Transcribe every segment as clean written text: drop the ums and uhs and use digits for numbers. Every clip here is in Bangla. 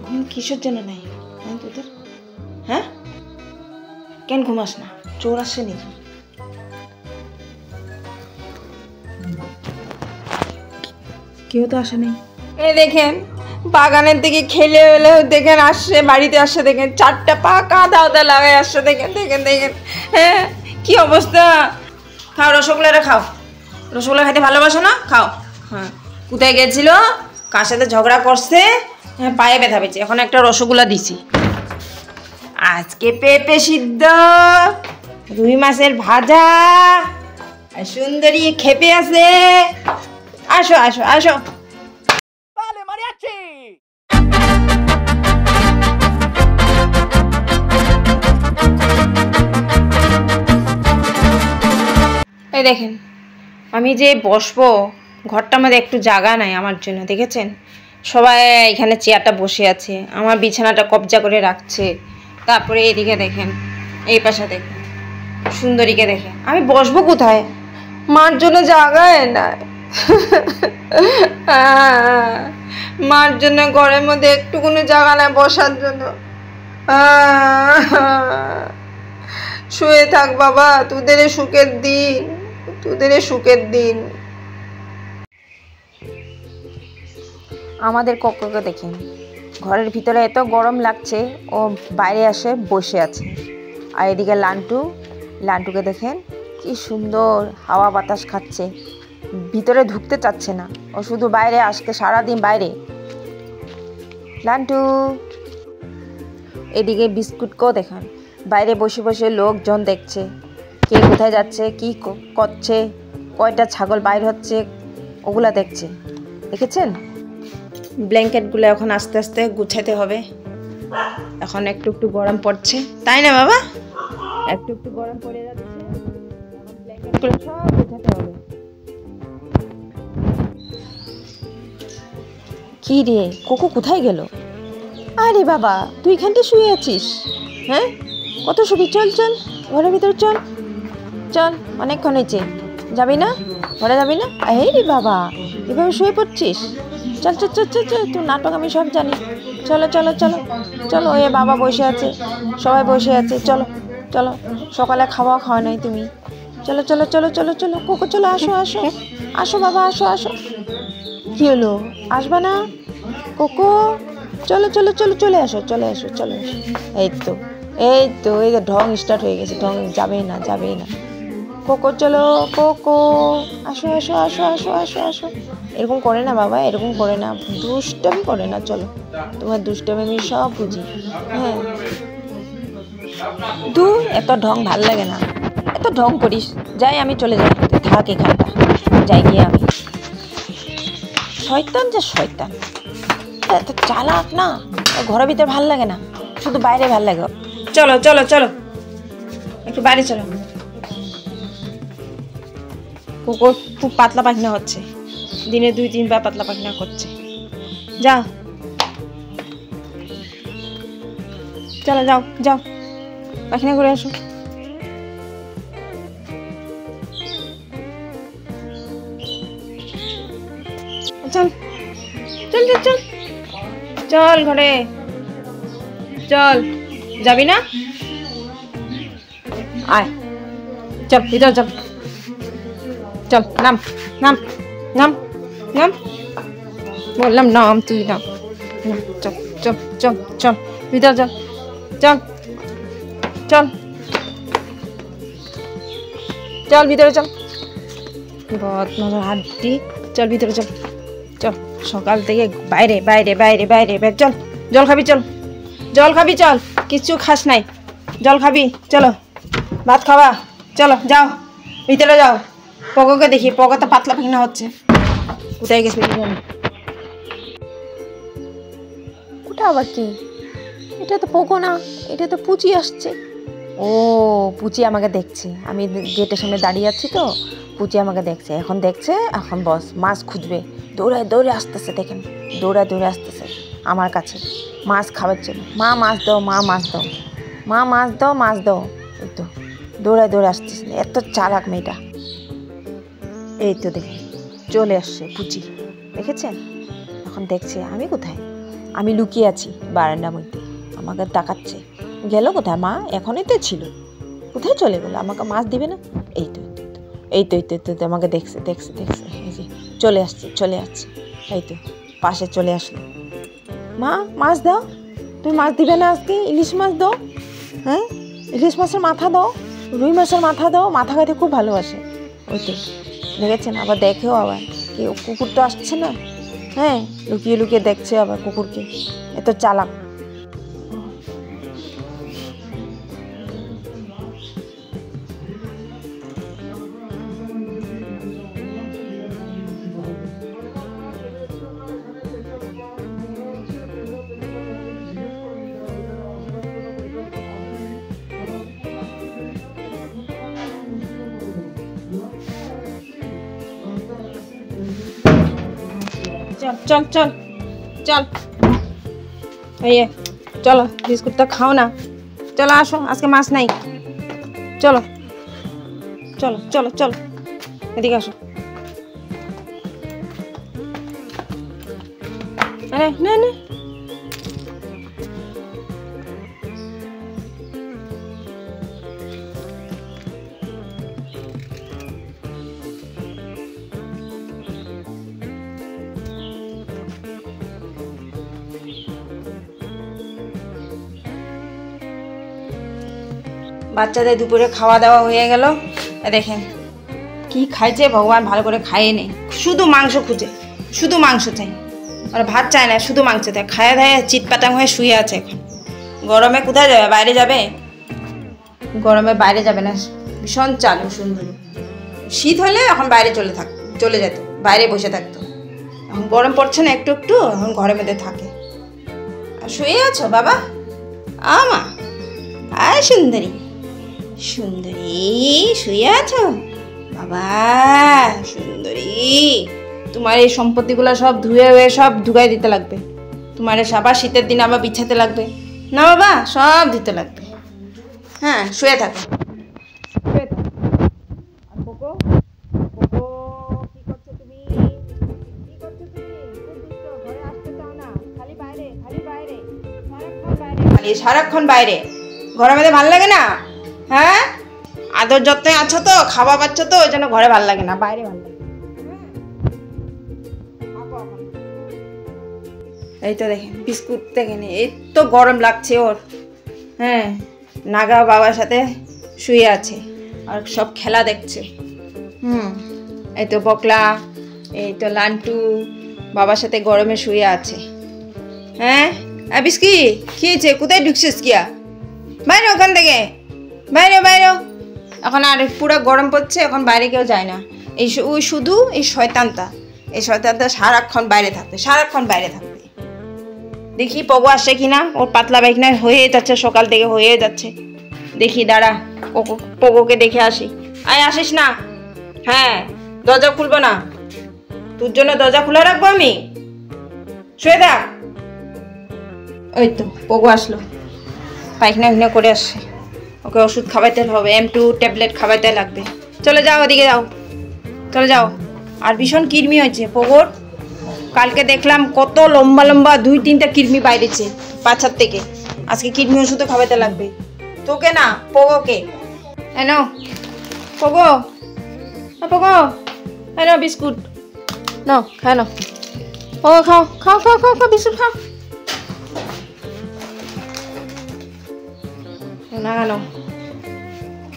ঘুম কিসের জন্য নাই? হ্যাঁ তোদের, হ্যাঁ কেন ঘুমাস না? চোর আসছে নাকি? কেউ তো আসে নেই। এই দেখেন বাগানের দিকে খেলে এলে দেখেন আসছে, বাড়িতে আসছে দেখেন, চারটা পা কাঁদা ওদা লাগাই আসছে দেখেন দেখেন দেখেন। হ্যাঁ কি অবস্থা। খাও রসগোল্লাটা খাও, রসগোল্লা খাইতে ভালোবাসো না? খাও। হ্যাঁ কোথায় গেছিল, কার সাথে ঝগড়া করছে, হ্যাঁ পায়ে ব্যথা পেয়েছে, এখন একটা রসগোল্লা দিছি। আজকে পেঁপে সিদ্ধ, রুই মাছের ভাজা, আর সুন্দরী খেপে আছে। আসো আসো আসো। এই দেখেন আমি যে বসবো, ঘরটার মধ্যে একটু জায়গা নাই আমার জন্য, দেখেছেন? সবাই এখানে চেয়ারটা বসে আছে, আমার বিছানাটা কবজা করে রাখছে। তারপরে এইদিকে দেখেন, এই পাশে দেখেন সুন্দরীকে দেখে, আমি বসবো কোথায়? মার জন্য জায়গায় নাই। মার জন্য ঘরের মধ্যে একটুকুনি জায়গা নাই বসার জন্য। শুয়ে থাক বাবা, তোদের সুখের দিন, তোদের সুখের দিন। আমাদের কক্ককে দেখেন, ঘরের ভিতরে এত গরম লাগছে, ও বাইরে আসে বসে আছে। আর এদিকে লান্টুকে দেখেন কি সুন্দর হাওয়া বাতাস খাচ্ছে, ভিতরে ঢুকতে চাচ্ছে না, ও শুধু বাইরে আসতে সারাদিন বাইরে। লান্টু এদিকে বিস্কুটকেও দেখেন বাইরে বসে বসে লোকজন দেখছে, কে কোথায় যাচ্ছে, কি করছে, কয়টা ছাগল বাইর হচ্ছে, ওগুলা দেখছে। দেখেছেন? ব্ল্যাঙ্কেটগুলো এখন আস্তে আস্তে গুছাতে হবে, এখন একটু একটু গরম পড়ছে, তাই না বাবা? একটু একটু গরম পড়ে যাচ্ছে, ব্ল্যাঙ্কেটগুলো সব গুছাতে হবে। কি রে কোকো কোথায় গেল? আরে বাবা তুই এখানটা শুয়ে আছিস? হ্যাঁ কত শুবি? চল চল ঘরের ভিতর চল, চল অনেকক্ষণ হয়েছে, যাবি না? ঘরে যাবি না? এই রে বাবা এভাবে শুয়ে পড়ছিস? চল চল চল চল চল, তোর নাটক আমি সব জানি। চলো চলো চলো চলো, এ বাবা বসে আছে, সবাই বসে আছে, চলো চলো, সকালে খাওয়া খাওয়া নাই তুমি, চলো চলো চলো চলো চলো। কোকো চলো, আসো আসো আসো বাবা, আসো আসো। কি হলো, আসবা না? কোকো চলো চলো চলো, চলে আসো চলে আসো চলে আসো। এই তো এই তো এই তো ঢং স্টার্ট হয়ে গেছে, ঢং যাবেই না যাবেই না। কোকো চলো, কোকো আসো আসো আসো আসো আসো আসো। এরকম করে না বাবা, এরকম করে না, দুষ্টামি করে না। চলো তোমার দুষ্টামি আমি সব বুঝি। হ্যাঁ দূর, এত ঢং ভাল লাগে না, এত ঢং করিস। যাই আমি চলে যাই, তুই থাক এখানটা, যাই গিয়ে আমি। শয়তান যে শয়তান, এত চালাক না, ঘরের ভিতরে ভাল লাগে না, শুধু বাইরে ভাল লাগে। চলো চলো চলো একটু বাইরে চলো। কুকুর খুব পাতলা পায়খানা হচ্ছে, দিনে 2-3 বার পাতলা পায়খানা করছে। যাও চলো যাও যাও পায়খানা করে আসো। চল চল চল চল চল ঘরে চল, যাবি না? আয় চল ভিতর চল, চল নাম নাম নাম নাম, বললাম নাম, তুই নাম, চল চল চল চল ভিতর চল, চল চল চল ভিতরে চল, বদমাশের হাড্ডি, চল ভিতরে চল, চল সকাল থেকে বাইরে বাইরে বাইরে বাইরে বাইরে। চল জল খাবি, চল জল খাবি, চল কিচ্ছু খাস নাই, জল খাবি, চলো ভাত খাওয়া, চলো যাও ভিতরে যাও। পগোকে দেখি, পগো তো পাতলা পায়খানা হচ্ছে, কোথায় গেছে? ওটা আবার কি? এটা তো পগো না, এটা তো পুচি আসছে। ও পুচি আমাকে দেখছে, আমি গেটের সামনে দাঁড়িয়ে আছি তো, পুচি আমাকে দেখছে, এখন দেখছে, এখন বস মাছ খুঁজবে, দৌড়ায় দৌড়ে আসতেছে, দেখেন দৌড়ায় দৌড়ে আসতেছে আমার কাছে মাছ খাওয়ার জন্য। মা মাছ দাও, মা মাছ দাও, মা মাছ দাও, মাছ দাও। এই তো দৌড়ায় দৌড়ে আসতেছে, এত চালাক মেয়েটা। এই তো দেখেন চলে আসছে পুচি, দেখেছেন? এখন দেখছে আমি কোথায়, আমি লুকিয়ে আছি বারান্দার মধ্যে, আমাকে তাকাচ্ছে। গেল কোথায় মা? এখনই তো ছিল, কোথায় চলে গেলো? আমাকে মাছ দিবে না? এই তো এই তো এই তো এই তো আমাকে দেখছে দেখছে দেখছে, এই যে চলে আসছে চলে আসছে, এই তো পাশে চলে আসলো। মা মাছ দাও, তুমি মাছ দিবে না আজকে? ইলিশ মাছ দাও, হ্যাঁ ইলিশ মাছের মাথা দাও, রুই মাছের মাথা দাও, মাথা খাইতে খুব ভালোবাসে। ওই তো দেখেছেন, আবার দেখেও আবার কি কুকুর তো আসছে না, হ্যাঁ লুকিয়ে লুকিয়ে দেখছে আবার কুকুরকে, এত চালাক। চল চল চল চল, এই চলো বিস্কুটটা খাও না, চলো আসো, আজকে মাছ নাই, চলো চলো চলো চলো এদিকে আসো। আরে না না, বাচ্চাদের দুপুরে খাওয়া দাওয়া হয়ে গেল। দেখেন কি খাইছে ভগবান, ভালো করে খাইয়ে নেই, শুধু মাংস খুঁজে, শুধু মাংস চাই, আর ভাত চায় না, শুধু মাংস চাই। খায়ে ধায়ে চিটপাটাং হয়ে শুয়ে আছে। এখন গরমে কোথায় যাবে? বাইরে যাবে? গরমে বাইরে যাবে না, ভীষণ চালু সুন্দরী। শীত হলে এখন বাইরে চলে যেত, বাইরে বসে থাকতো। এখন গরম পড়ছে না একটু একটু, এখন ঘরের মধ্যে থাকে। আর শুয়ে আছো বাবা? আমা আয় সুন্দরী, সুন্দরী শুয়ে আছো বাবা? সুন্দরী, তোমার এই সম্পত্তিগুলো সব ধুয়ে হয়ে সব ধুকাই দিতে লাগবে। তোমার আবার শীতের দিন আবার বিছাতে লাগবে না বাবা, সব দিতে লাগবে। হ্যাঁ শুয়ে থাকো, শুয়ে থাকো। আর কোকো, কোকো কি করছো তুমি? কি করছো তুমি? খুব দুষ্ট, ঘরে আসতে চাও না, খালি বাইরে খালি বাইরে, সারাক্ষণ বাইরে, খালি সারাক্ষণ বাইরে। ঘরের মধ্যে ভালো লাগে না? হ্যাঁ আদর যত্নে আছো তো, খাওয়া পাচ্ছ তো, ওই জন্য ঘরে ভালো লাগে না, বাইরে ভালো লাগে। এই তো দেখেন বিস্কুট দেখেন, এই তো গরম লাগছে ওর। হ্যাঁ নাগা বাবার সাথে শুয়ে আছে আর সব খেলা দেখছে। এই তো বকলা, এই তো লান্টু বাবার সাথে গরমে শুয়ে আছে। হ্যাঁ বিস্কি খেয়েছে, কোথায় ঢুকছিস কিয়া? বাইরে ওখান থেকে, বাইরে বাইরে। এখন আর পুরো গরম পড়ছে, এখন বাইরে কেউ যায় না। ওই শুধু এই শয়তানটা সারাক্ষণ বাইরে থাকবে, সারাক্ষণ বাইরে থাকবে। দেখি পগো আসে কিনা, ওর পাতলা পায়খানা হয়ে যাচ্ছে, সকাল থেকে হয়ে যাচ্ছে। দেখি দাঁড়া, পগোকে দেখে আসি। আয় আসিস না? হ্যাঁ দরজা খুলবো না, তোর জন্য দরজা খোলা রাখবো আমি? শুয়ে থাক। ওই তো পগো আসলো, পায়খানা করে আসছে, ওকে ওষুধ খাওয়াইতে হবে, M2 ট্যাবলেট খাওয়াইতে লাগবে। চলে যাও ওদিকে যাও, চলে যাও। আর ভীষণ কৃমি হয়েছে পগোর, কালকে দেখলাম কত লম্বা লম্বা 2-3টা কৃমি বাইরেছে পাছার থেকে। আজকে কৃমি ওষুধও খাওয়াইতে লাগবে, তোকে না পগোকে। এনো পগো, পগো এনো বিস্কুট নাও, খায় নাও। পগো খাও খাও খাও খাও খাও, বিস্কুট খাও না। কেন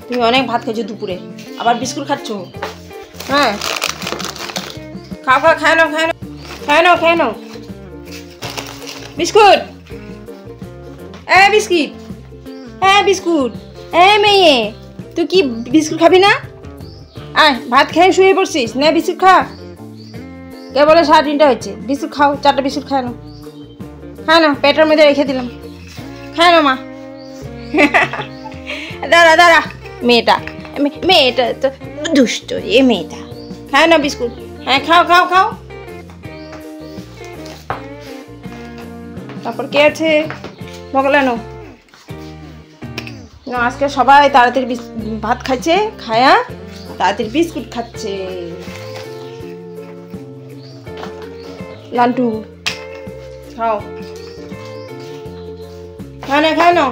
তুমি অনেক ভাত খেয়েছো দুপুরে, আবার বিস্কুট খাচ্ছ? হ্যাঁ খাও খাও, খায় নাও খায় নাও খায় নাও খায় নাও বিস্কুট। Biscuit, biscuit. মেয়ে তুই কি বিস্কুট খাবি না? আয় ভাত খেয়ে শুয়ে পড়ছিস না, বিস্কুট খা। কে বলে 3:30 হয়েছে? বিস্কুট খাও, 4টা বিস্কুট খায় নাও, খায় নাও, পেটের মধ্যে রেখে দিলাম, খায় নাও মা। দাঁড়া দাঁড়া, মেয়েটা তো দুষ্ট রে মেয়েটা। খায় না বিস্কুট, হ্যাঁ খাও খাও খাও। তারপর কে আছে? বগলানো না, আজকে সবাই তাড়াতাড়ি ভাত খাচ্ছে, খায়া তাড়াতাড়ি বিস্কুট খাচ্ছে। লান্টু খাও, খায় না।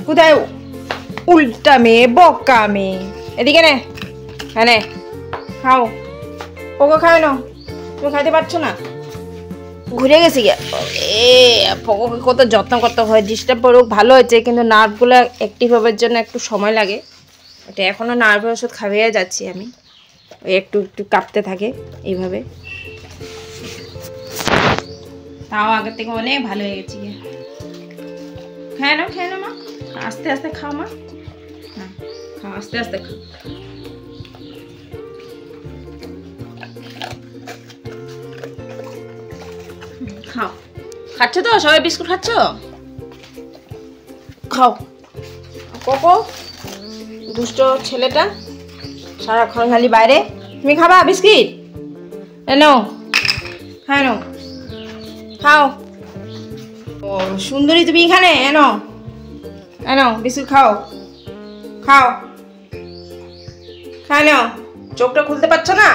কোথায় উল্টা মেয়ে, বকা মেয়ে, এদিকে নে। হ্যাঁ নে, খাও। পোকো খায় না, তুমি খাইতে পারছো না? ঘুরে গেছি গিয়া। পোকোকে কত যত্ন করতে হয়, ডিস্টার্ব করুক ভালো হয়েছে, কিন্তু নার্ভগুলো অ্যাক্টিভ হবার জন্য একটু সময় লাগে। এটা এখনও নার্ভের ওষুধ খাইয়ে যাচ্ছি আমি, ওই একটু একটু কাঁপতে থাকে এইভাবে। তাও আগের থেকে অনেক ভালো হয়ে গেছি গিয়া। খায় না মা, আস্তে আস্তে খাও মা। হ্যাঁ খাও, আস্তে আস্তে খাও। খাও, খাচ্ছ তো সবাই? বিস্কুট খাচ্ছ? খাও। কোকো দুষ্ট ছেলেটা সারাক্ষণ খালি বাইরে। তুমি খাবা বিস্কিট? এনো, হ্যাঁ নো, খাও। ও সুন্দরী, তুমি এখানে এনো, এনো বিস্কুট খাও। খাও, খায় নাও। চোখটা খুলতে পারছো না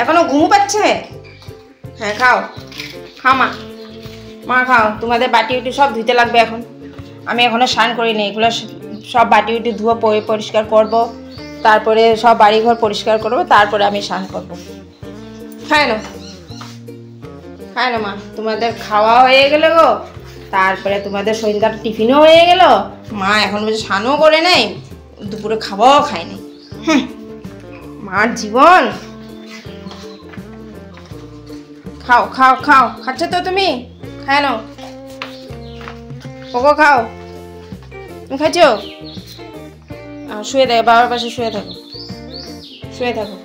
এখনো? ঘুমু পাচ্ছে? হ্যাঁ খাও, খাও মা, মা খাও। তোমাদের বাটি উটি সব ধুইতে লাগবে এখন। আমি এখনো স্নান করিনি, এগুলো সব বাটি উটি ধুয়ে পরিষ্কার করব, তারপরে সব বাড়িঘর পরিষ্কার করব, তারপরে আমি স্নান করব। খায় না, খায় না মা। তোমাদের খাওয়া হয়ে গেল গো, তারপরে তোমাদের সন্ধ্যার টিফিনও হয়ে গেল, মা এখন বলছে স্নানও করে নেই, দুপুরে খাওয়াও খায়নি। হ্যাঁ, মার জীবন। খাও খাও খাও, খাচ্ছ তো তুমি? খায় না, ওগো খাও। তুমি খাচ্ছ? শুয়ে থাকো, বাবার পাশে শুয়ে থাকো, শুয়ে থাকো।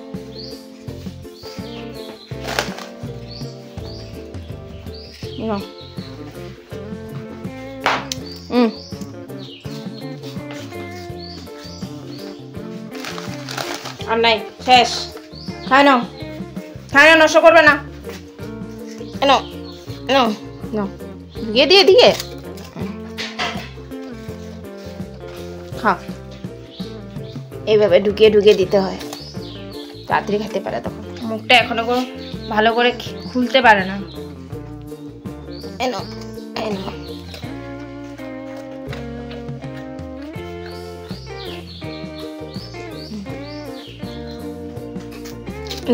আর নাই, শেষ। খায় না, খায় না, নষ্ট করবে না। এনো এনো নো, ঢুকিয়ে দিয়ে দিকে খাও। এইভাবে ঢুকিয়ে ঢুকিয়ে দিতে হয়, তাড়াতাড়ি খেতে পারে। তখন মুখটা এখনো ভালো করে খুলতে পারে না। এনো এনো,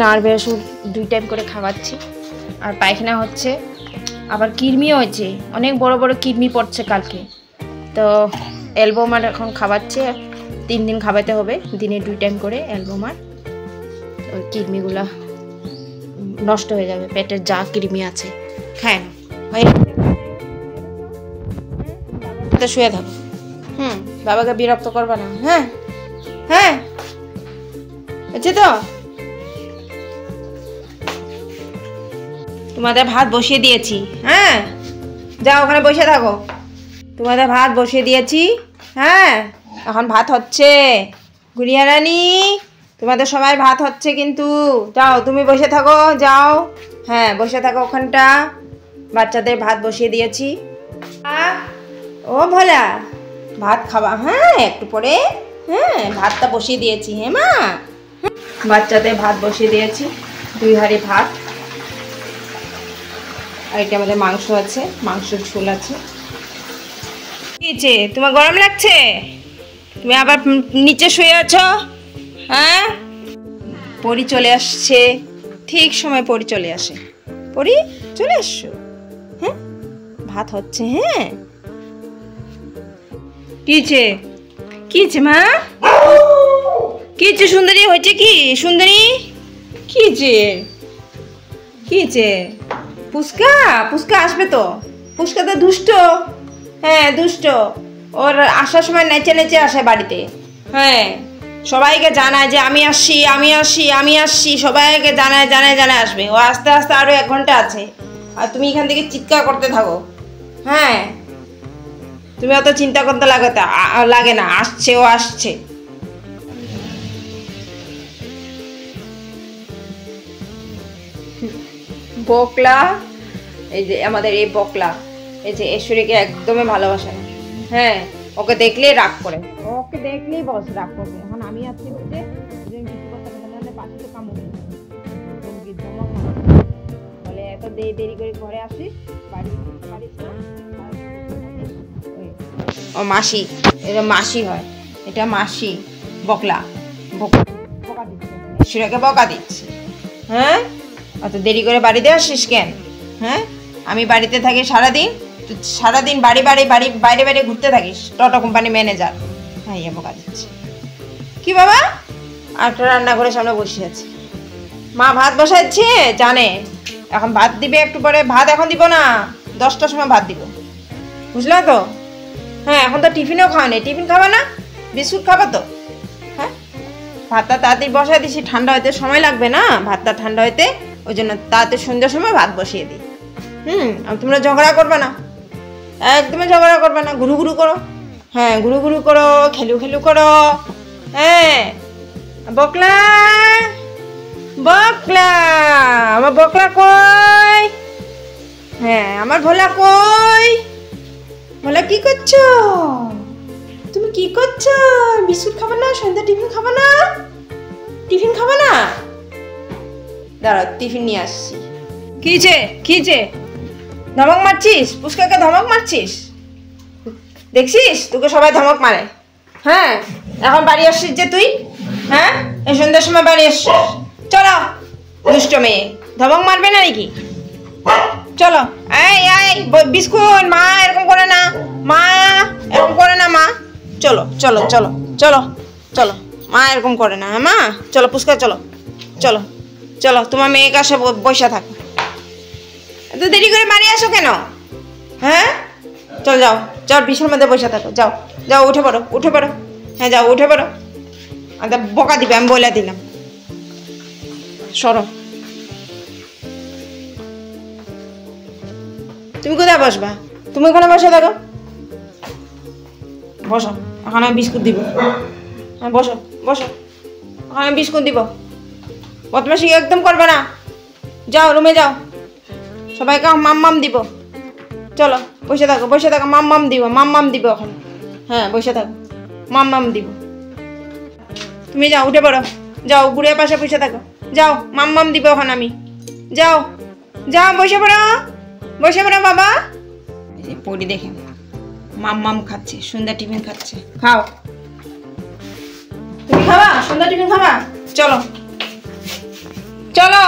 নার্ভের ওষুধ 2 টাইম করে খাওয়াচ্ছি। আর পায়খানা হচ্ছে, আবার কৃমিও হয়েছে, অনেক বড় বড় কৃমি পড়ছে কালকে। তো অ্যালবোমার এখন খাওয়াচ্ছে, 3 দিন খাওয়াতে হবে, দিনে 2 টাইম করে অ্যালবোমার। ওই কৃমিগুলা নষ্ট হয়ে যাবে, পেটের যা কৃমি আছে। খায় না, শুয়ে থাকো। বাবাকে বিরক্ত করবে না। হ্যাঁ হ্যাঁ, হচ্ছে তো। তোমাদের ভাত বসিয়ে দিয়েছি, হ্যাঁ যাও ওখানে বসে থাকো। তোমাদের ভাত বসিয়ে দিয়েছি, হ্যাঁ এখন ভাত হচ্ছে। গুড়িয়া রানী, তোমাদের সবাই ভাত হচ্ছে কিন্তু। যাও তুমি বসে থাকো, যাও। হ্যাঁ বসে থাকো ওখানটা, বাচ্চাদের ভাত বসিয়ে দিয়েছি। ও ভোলা, ভাত খাবা? হ্যাঁ একটু পরে। হ্যাঁ ভাতটা বসিয়ে দিয়েছি। হ্যাঁ মা, বাচ্চাদের ভাত বসিয়ে দিয়েছি, 2 হাঁড়ি ভাত। আর এটা আমাদের মাংস আছে, মাংসের ঝোল আছে। কি হয়েছে, তোমার গরম লাগছে? তুমি আবার নিচে শুয়ে আছো? হ্যাঁ, পরি চলে আসছে, ঠিক সময় পরি চলে আসে। পরি চলে আসছো? হ্যাঁ ভাত হচ্ছে। হ্যাঁ কি হয়েছে, কি হয়েছে মা? কি হয়েছে সুন্দরী? হয়েছে কি সুন্দরী? কি হয়েছে, কি হয়েছে? পুষ্কা, পুষ্কা আসবে তো। পুষ্কা তো দুষ্ট। হ্যাঁ দুষ্ট, ওর আসার সময় নেচে নেচে আসে বাড়িতে। হ্যাঁ সবাইকে জানায় যে আমি আসছি, আমি আসছি, আমি আসছি, সবাইকে জানায় জানায় জানায় আসবে। ও আস্তে আস্তে আরও 1 ঘন্টা আছে, আর তুমি এখান থেকে চিৎকার করতে থাকো। হ্যাঁ তুমি অত চিন্তা করতে লাগে না, আসছে, ও আসছে। বকলা, এই যে আমাদের এই বকলা, এই যে ঈশ্বরীকে একদমই ভালোবাসে না। হ্যাঁ ওকে দেখলেই রাগ করে, ওকে দেখলেই বস রাগ করবে। এখন আমি আছি বলতে কিছু কথা বলে পাখিতে কামড়ে বলে, এত দেরি করে ঘরে আসিস, বাড়ি পারিস না। ও মাসি, এটা মাসি হয়, এটা মাসি। বকলা বকা দিচ্ছে, সুরাকে বকা দিচ্ছে। হ্যাঁ, অত দেরি করে বাড়িতে আসিস কেন? হ্যাঁ, আমি বাড়িতে থাকি সারাদিন, তুই সারাদিন বাড়ি বাইরে বাইরে ঘুরতে থাকিস, টটা কোম্পানি ম্যানেজার। হ্যাঁ, বকা দিচ্ছে। কি বাবা? একটা রান্নাঘরের সামনে বসে আছে, মা ভাত বসাচ্ছে, জানে এখন ভাত দিবে একটু পরে। ভাত এখন দিব না, 10টার সময় ভাত দিব, বুঝলা তো? হ্যাঁ, এখন তো টিফিনও খাওয়া নেই। টিফিন খাবা না? বিস্কুট খাবা তো? হ্যাঁ, ভাতটা তাড়াতাড়ি বসাই দিছি, ঠান্ডা হইতে সময় লাগবে না, ভাতটা ঠান্ডা হইতে, ওই জন্য তাড়াতাড়ি সন্ধ্যার সময় ভাত বসিয়ে দিই। তোমরা ঝগড়া করবে না, একদমই ঝগড়া করবে না, ঘুরু ঘুরু করো। হ্যাঁ, ঘুরু ঘুরু করো, খেলু খেলু করো। হ্যাঁ, বকলা বকলা, আমার বকলা কই? হ্যাঁ, আমার ভোলা কই? ভোলা কি করছো? তুমি কি করছো? বিস্কুট খাবা না? সন্ধ্যা টিফিন খাবা না? টিফিন খাবা না? দাঁড়াও, টিফিন নিয়ে আসছি। কিছে ধমক মারছিস? পুষ্কাকে ধমক মারছিস? দেখছিস, তোকে সবাই ধমক মারে। হ্যাঁ, এখন বাড়ি আসছিস যে তুই? হ্যাঁ, এই সন্ধ্যার সময় বাড়ি আসছিস? চলো, দুষ্ট মেয়ে, ধমক মারবে না নাকি? চলো, এই বিস্কুট, মা এরকম করে না, মা এরকম করে না, মা চলো চলো চলো চলো চলো, মা এরকম করে না। হ্যাঁ মা, চলো পুষ্কা, চলো চলো চলো, তোমার মেয়ের কাছে বসে থাকো। এত দেরি করে বাড়ি আসো কেন? হ্যাঁ, চল যাও, চল বিছানার মধ্যে বসে থাকো, যাও যাও, উঠে পড়ো, উঠে পড়ো। হ্যাঁ, যাও উঠে পড়ো, বকা দিবে, আমি বলে দিলাম। সরো, তুমি কোথায় বসবা? তুমি ওখানে বসে থাকো, বসো, এখন আমি বিস্কুট দিব। হ্যাঁ, বসো বসো, এখন আমি বিস্কুট দিব। বদমাশি একদম করবে না, যাও রুমে যাও, সবাইকে মাম দিব। চলো, বসে থাকো বসে থাকো, মাম দিব এখন। হ্যাঁ, বসে থাকো, মাম দিব। তুমি যাও, উঠে পড়ো, যাও বুড়ির পাশে বসে থাকো, যাও মাম দিব এখন আমি। যাও যাও, বসে পড়ো বাবা। পড়ি দেখে মাম খাচ্ছে, সন্ধ্যা টিফিন খাচ্ছে। খাও, তুমি খাবা সন্ধ্যা টিফিন খাবা? চলো চলো।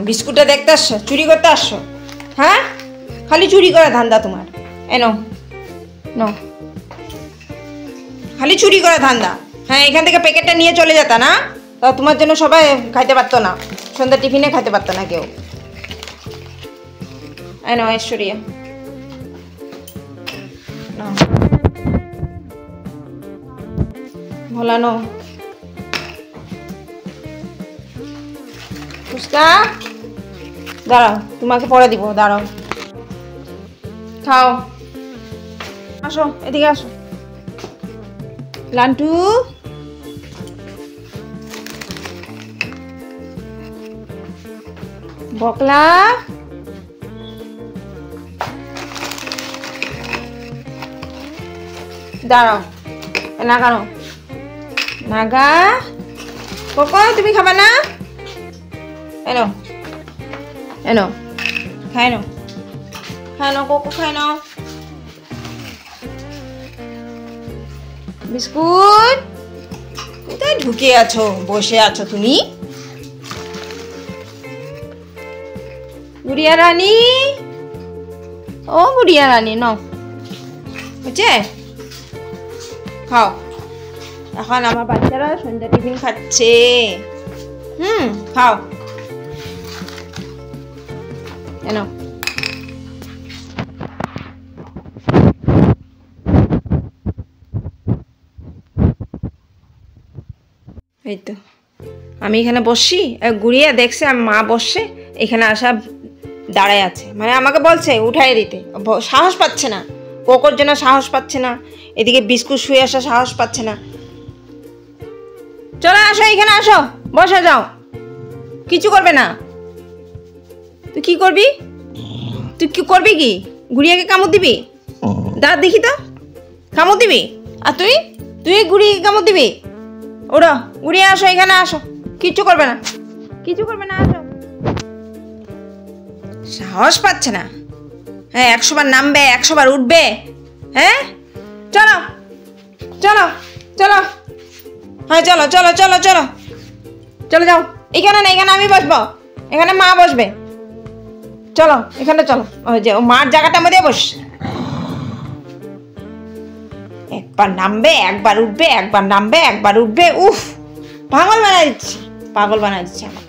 বিস্কুটটা দেখতে আসছো, চুরি করতে আসছো? হ্যাঁ, খালি চুরি করা ধান্দা তোমার। এনো নো, খালি চুরি করা ধান্দা। হ্যাঁ, এখান থেকে প্যাকেটটা নিয়ে চলে যেতা না, তা তোমার জন্য সবাই খাইতে পারতো না, সন্ধ্যা টিফিনে খাইতে পারতো না কেউ। এনো ঐশ্বরিয়া, ভোলানো, ফুচকা দাঁড়াও, তোমাকে পরে দিব, দাঁড়াও। খাও, আসো এদিকে আসো। লান্টু, বকলা, দাঁড়াও, নাগানো নাগা। কোকো, তুমি খাবা না? এনো এনো, খাই নাও কোকো, খাই নাও। বিস্কুট, কোথায় ঢুকে আছো, বসে আছো তুমি? গুড়িয়া রানী, ও গুড়িয়া রানী, নাও, বুঝছে? খাও, এখন আমার বাচ্চারা সন্ধ্যা টিফিন খাচ্ছে। খাও, এনো। এই তো আমি এখানে বসছি, গুড়িয়া দেখছে আমি মা বসছে, এখানে আসা দাঁড়ায় আছে, মানে আমাকে বলছে উঠাই দিতে, সাহস পাচ্ছে না, কোকোর জন্য সাহস পাচ্ছে না, এদিকে বিস্কুট শুয়ে আসা সাহস পাচ্ছে না। চলো আসো, এখানে আসো, বসে যাও, কিছু করবে না। তুই কি করবি? কি গুড়িয়াকে কামড় দিবি? দাঁড় দেখি তো, কামড় দিবি? আর তুই গুড়িয়াকে কামড় দিবি? ওরা গুড়িয়া আসো, এখানে আসো, কিচ্ছু করবে না, আসো। সাহস পাচ্ছে না। হ্যাঁ, 100 বার নামবে, 100 বার উঠবে। হ্যাঁ, চলো চলো চলো, হ্যাঁ চলো চলো চলো চলো চলো যাও। এখানে না, এখানে আমি বসবো, এখানে মা বসবে। চলো এখানে চলো, ওই যে মার জায়গাটার মধ্যে বস। একবার নামবে একবার উঠবে, একবার নামবে একবার উঠবে। উফ, পাগল বানাই দিচ্ছে, পাগল বানাই দিচ্ছে আমাকে।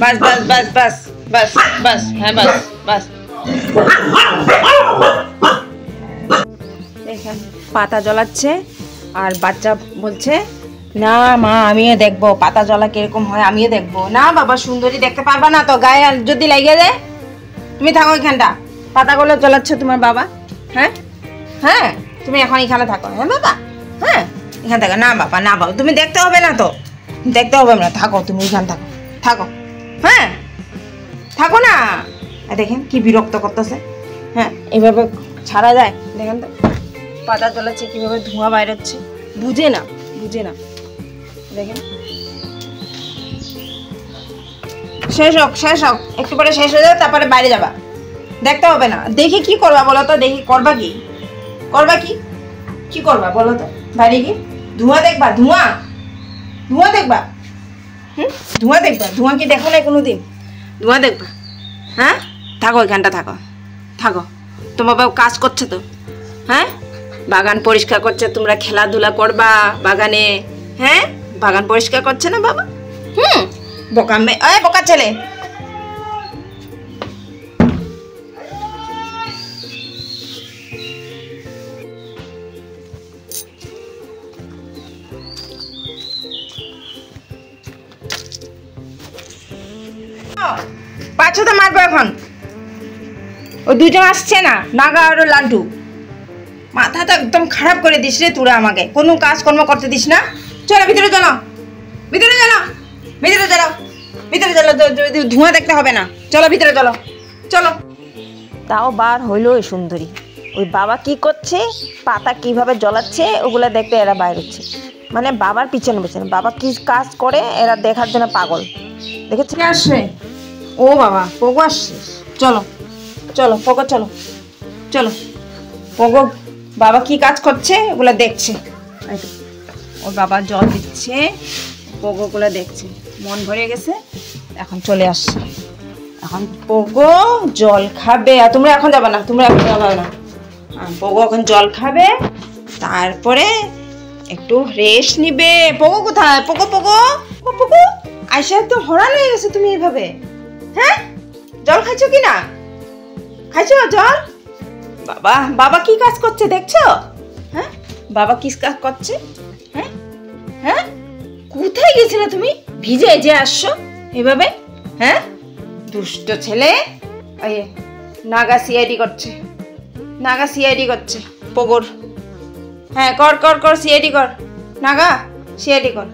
बस बस बस बस बस बस है बस बस। দেখেন পাতা জ্বলাচ্ছে আর বাচ্চা বলছে না মা আমিও দেখবো পাতা জ্বলা কিরকম হয়, আমিও দেখবো। না বাবা সুন্দরী দেখতে পারবা না তো, গায়ে যদি লেগে যায়। তুমি থাকো এখানটা, পাতাগুলো জ্বলাচ্ছে তোমার বাবা। হ্যাঁ হ্যাঁ, তুমি এখন এখানে থাকো। হ্যাঁ বাবা, হ্যাঁ এখানে থাকো। না বাবা না বাবা, তুমি দেখতে হবে না তো, দেখতে হবে না, থাকো তুমি এখানে থাকো, থাকো। হ্যাঁ থাকো না। দেখেন কি বিরক্ত করতেছে। হ্যাঁ এইভাবে ছাড়া যায়? দেখেন তো পাতা জ্বলাচ্ছে, কিভাবে ধোঁয়া বাইর হচ্ছে, বুঝে না বুঝে না। দেখেন শেষ হোক, শেষ হোক, একটু পরে শেষ হয়ে যাবে, তারপরে বাইরে যাবা। দেখতে হবে না, দেখি কি করবা বলো তো, দেখি করবা কি, করবা কি, কি করবা বলো তো? বাইরে গিয়ে ধোঁয়া দেখবা, ধোঁয়া ধোঁয়া দেখবা। ধোঁয়া দেখবা, ধোঁয়া কি দেখো না কোনোদিন? ধোঁয়া দেখবা? হ্যাঁ থাকো এখানটা, থাকো থাকো। তোমার বাবা কাজ করছে তো, হ্যাঁ বাগান পরিষ্কার করছে, তোমরা খেলাধুলা করবা বাগানে। হ্যাঁ বাগান পরিষ্কার করছে না বাবা? বোকা মেয়ে, ওই বোকা ছেলে। পাঁচশোতে মারবো এখন। ও দুজন আসছে না, নাগা আর লাড্ডু। মাথাটা একদম খারাপ করে দিস রে তোরা, আমাকে কোনো কাজকর্ম করতে দিস না। চলো ভিতরে চলো, ভিতরে চলো, ভিতরে চলো, ভিতরে চলো, ধোঁয়া দেখতে হবে না। চলো ভিতরে চলো, চলো। তাও বার হইলো ওই সুন্দরী, ওই বাবা কি করছে, পাতা কিভাবে জ্বলাচ্ছে ওগুলো দেখতে এরা বাইর হচ্ছে। মানে বাবার পিছনে পিছনে, বাবা কি কাজ করে এরা দেখার জন্য পাগল। দেখেছি আসছে, ও বাবা পগো আসছে। চলো চলো পগো, চলো চলো। পগো বাবা কি কাজ করছে ওগুলো দেখছে, ওর বাবা জল দিচ্ছে, পগোগুলো দেখছে, মন ভরে গেছে, এখন চলে আসছে। এখন পগো জল খাবে, আর তোমরা এখন যাবে না, তোমরা এখন যাবে না। পগো এখন জল খাবে, তারপরে একটু রেস্ট নিবে। পগো কোথায়? পগো পগো পগো আয়সা তো হরান হয়ে গেছে তুমি এইভাবে। হ্যাঁ জল খাইছো কি না? খাইছো জল? বাবা বাবা কি কাজ করছে দেখছো? হ্যাঁ বাবা কি কাজ করছে? হ্যাঁ হ্যাঁ কোথায় গেছিলে তুমি? ভিজে যে আসছো এভাবে? হ্যাঁ দুষ্ট ছেলে। নাগা সিআইডি করছে, নাগা সিআইডি করছে পগোর। হ্যাঁ কর কর কর, সিআইডি কর, নাগা সিআইডি কর,